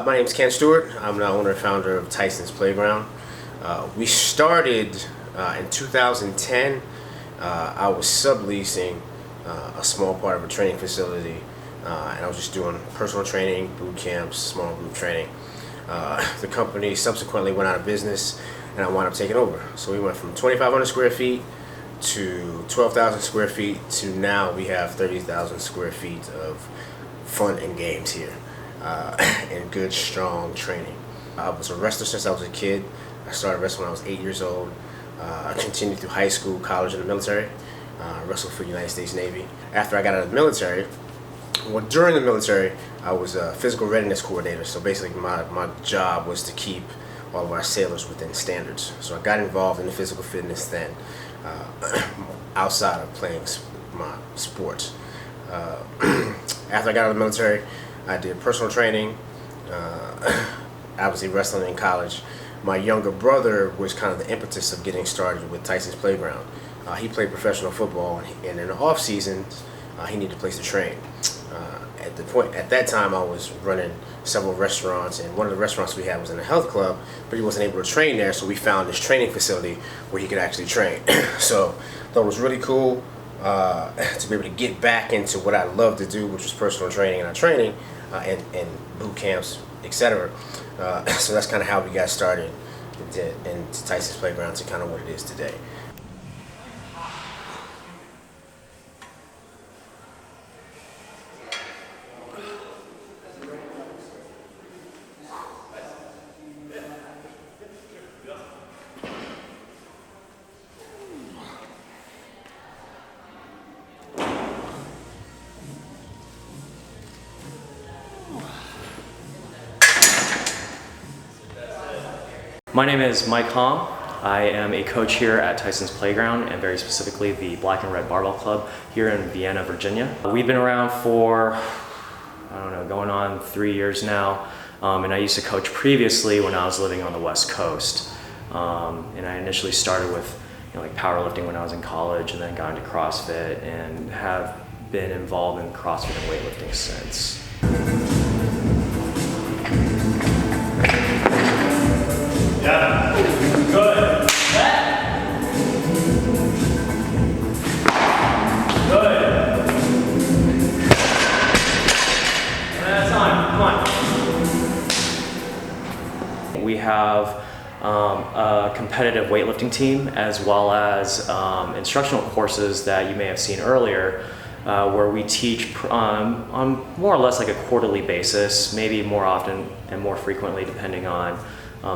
My name is Ken Stewart. I'm the owner and founder of Tyson's Playground. We started in 2010. I was subleasing a small part of a training facility, and I was just doing personal training, boot camps, small group training. The company subsequently went out of business, and I wound up taking over. So we went from 2,500 square feet to 12,000 square feet to now we have 30,000 square feet of fun and games here, and good, strong training. I was a wrestler since I was a kid. I started wrestling when I was 8 years old. I continued through high school, college, and the military. Wrestled for the United States Navy. After I got out of the military, during the military, I was a physical readiness coordinator. So basically my job was to keep all of our sailors within standards. So I got involved in the physical fitness then, outside of playing my sports. After I got out of the military, I did personal training, obviously wrestling in college. My younger brother was kind of the impetus of getting started with Tyson's Playground. He played professional football, and in the off seasons, he needed a place to train. At that time, I was running several restaurants, and one of the restaurants we had was in a health club, but he wasn't able to train there, so we found this training facility where he could actually train. So I thought it was really cool to be able to get back into what I love to do, which was personal training and training, and boot camps, etc. So that's kind of how we got started into Tyson's Playground to kind of what it is today. My name is Mike Hom. I am a coach here at Tyson's Playground, and very specifically the Black and Red Barbell Club here in Vienna, Virginia. We've been around for, going on 3 years now, and I used to coach previously when I was living on the West Coast. And I initially started with like powerlifting when I was in college, and then got into CrossFit, and have been involved in CrossFit and weightlifting since. Yeah. Good. Good. That's on. Come on. We have a competitive weightlifting team, as well as instructional courses that you may have seen earlier, where we teach on more or less like a quarterly basis, maybe more often and more frequently depending on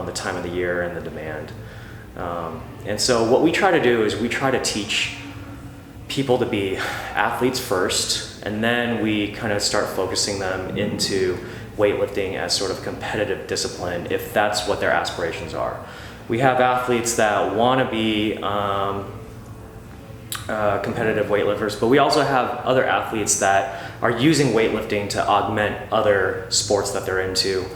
the time of the year and the demand. And so what we try to do is we try to teach people to be athletes first, and then we kind of start focusing them into weightlifting as sort of competitive discipline if that's what their aspirations are. We have athletes that want to be competitive weightlifters, but we also have other athletes that are using weightlifting to augment other sports that they're into.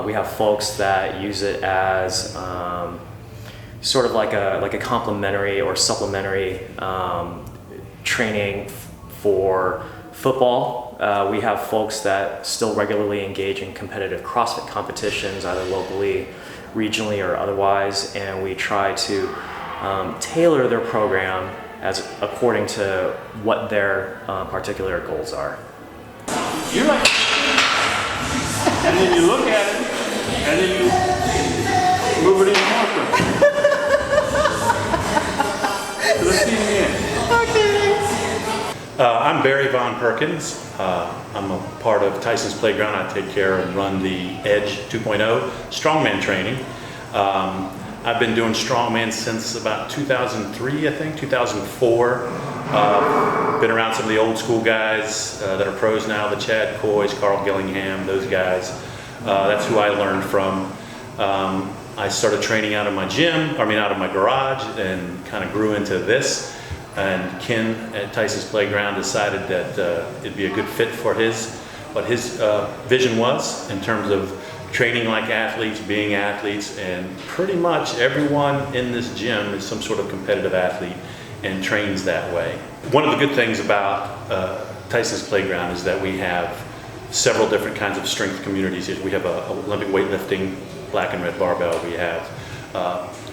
We have folks that use it as sort of like a complementary or supplementary training for football. We have folks that still regularly engage in competitive CrossFit competitions, either locally, regionally, or otherwise, and we try to tailor their program according to what their particular goals are. You're like, and then you look at it, and then you move it even more quickly. So let's see it again. I'm Barry Von Perkins. I'm a part of Tyson's Playground. I take care and run the Edge 2.0 strongman training. I've been doing strongman since about 2003, I think, 2004. Been around some of the old school guys that are pros now, the Chad Coys, Carl Gillingham, those guys. That's who I learned from. I started training out of my garage, and kind of grew into this. And Ken at Tyson's Playground decided that it'd be a good fit for what his vision was in terms of training like athletes, being athletes, and pretty much everyone in this gym is some sort of competitive athlete and trains that way. One of the good things about Tyson's Playground is that we have several different kinds of strength communities. We have a Olympic weightlifting black and red barbell. We have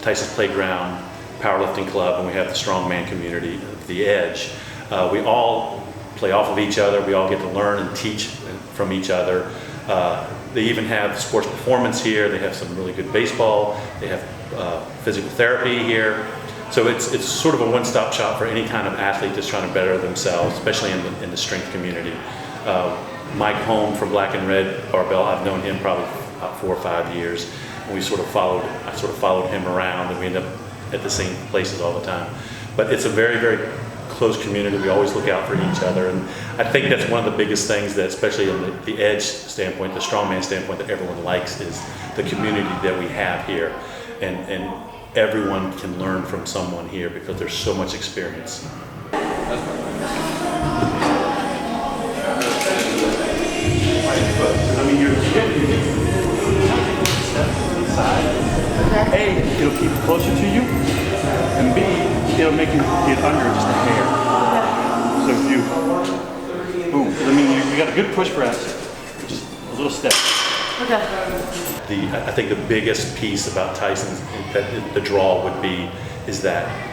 Tyson's Playground Powerlifting Club, and we have the strongman community of the Edge. We all play off of each other. We all get to learn and teach from each other. They even have sports performance here. They have some really good baseball. They have physical therapy here. So it's sort of a one-stop shop for any kind of athlete that's trying to better themselves, especially in the strength community. Mike Holm from Black and Red Barbell, I've known him probably about 4 or 5 years. And I sort of followed him around, and we end up at the same places all the time. But it's a very, very close community. We always look out for each other, and I think that's one of the biggest things that, especially in the Edge standpoint, the strongman standpoint, that everyone likes is the community that we have here, and everyone can learn from someone here because there's so much experience. I mean, you're A, it'll keep it closer to you, and B, it'll make you get under just a hair. So if you, boom, I mean, you got a good push press, just a little step. Okay. I think the biggest piece about Tyson's, that the draw would be, is that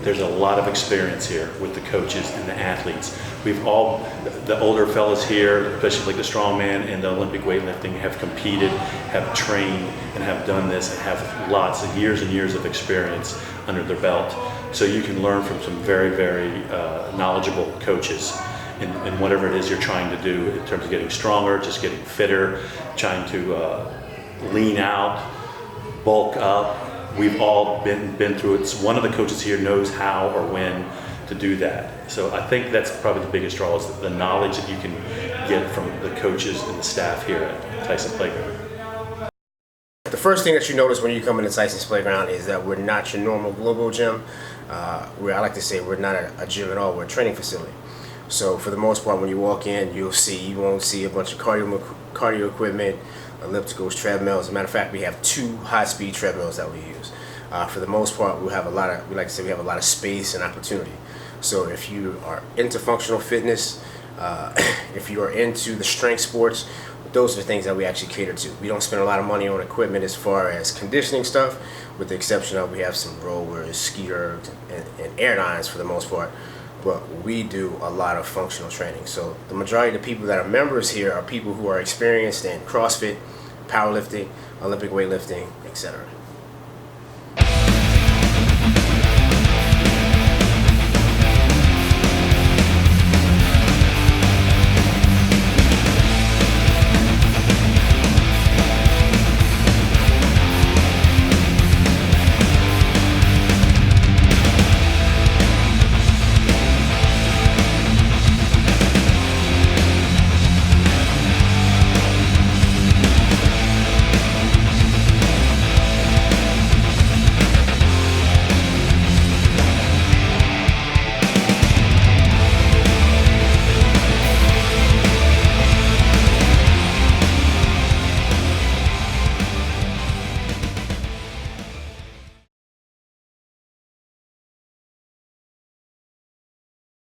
there's a lot of experience here with the coaches and the athletes. We've all, the older fellas here, especially like the strongman and the Olympic weightlifting, have competed, have trained, and have done this, and have lots of years and years of experience under their belt. So you can learn from some very, very knowledgeable coaches in whatever it is you're trying to do in terms of getting stronger, just getting fitter, trying to lean out, bulk up. We've all been through it. One of the coaches here knows how or when to do that. So I think that's probably the biggest draw, is the knowledge that you can get from the coaches and the staff here at Tyson Playground. The first thing that you notice when you come into Tyson's Playground is that we're not your normal global gym. I like to say we're not a gym at all. We're a training facility. So for the most part, when you walk in, you won't see a bunch of cardio equipment, ellipticals, treadmills. As a matter of fact, we have 2 high-speed treadmills that we use. For the most part, we have a lot of space and opportunity. So if you are into functional fitness, if you are into the strength sports, those are the things that we actually cater to. We don't spend a lot of money on equipment as far as conditioning stuff, with the exception of we have some rollers, ski ergs, and airlines for the most part. But we do a lot of functional training. So the majority of the people that are members here are people who are experienced in CrossFit, powerlifting, Olympic weightlifting, etc.